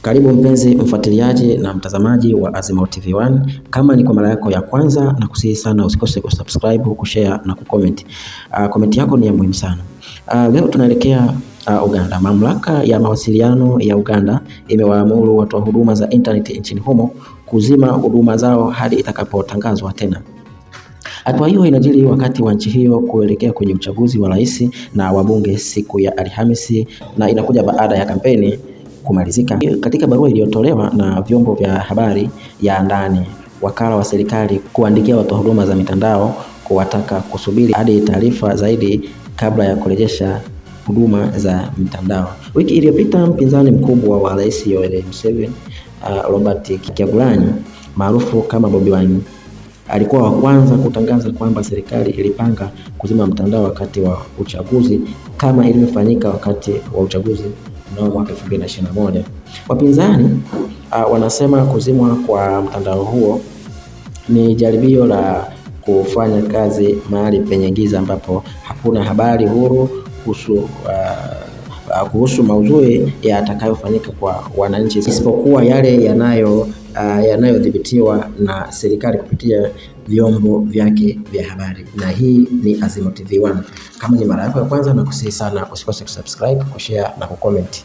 Karibu mpenzi mfuatiliaji na mtazamaji wa Azimio TV1. Kama ni kwa mara yako ya kwanza, na kusihi sana usikose kusubscribe, kushare na kucomment. Comment yako ni ya muhimu sana. Leo tunaelekea Uganda. Mamlaka ya mawasiliano ya Uganda imewaamuru watoa huduma za internet nchini humo kuzima huduma zao hadi itakapotangazwa tena. Hatua hiyo inajiri wakati wa nchi hiyo kuelekea kwenye uchaguzi wa rais na wabunge siku ya Alhamisi, na inakuja baada ya kampeni kumalizika. Katika barua iliyotolewa na vyombo vya habari ya ndani, wakala wa serikali kuandikia watoa huduma za mitandao kuwataka kusubiri hadi taarifa zaidi kabla ya kurejesha huduma za mitandao. Wiki iliyopita mpinzani mkubwa wa Rais Yoweri Museveni, Robert Kyagulanyi maarufu kama Bobi Wine, alikuwa wa kwanza kutangaza kwamba serikali ilipanga kuzima mtandao wakati wa uchaguzi kama ilivyofanyika wakati wa uchaguzi na mwaka 2021. Wapinzani wanasema kuzimwa kwa mtandao huo ni jaribio la kufanya kazi mahali penye giza ambapo hakuna habari huru kuhusu maudhui yatakayofanyika kwa wananchi, isipokuwa yale yanayodhibitiwa na serikali kupitia vyombo vyake vya habari. Na hii ni Azimio TV1. Kama ni mara yako ya kwanza, na kusihi sana usikose kusubscribe, kushare na kucomment.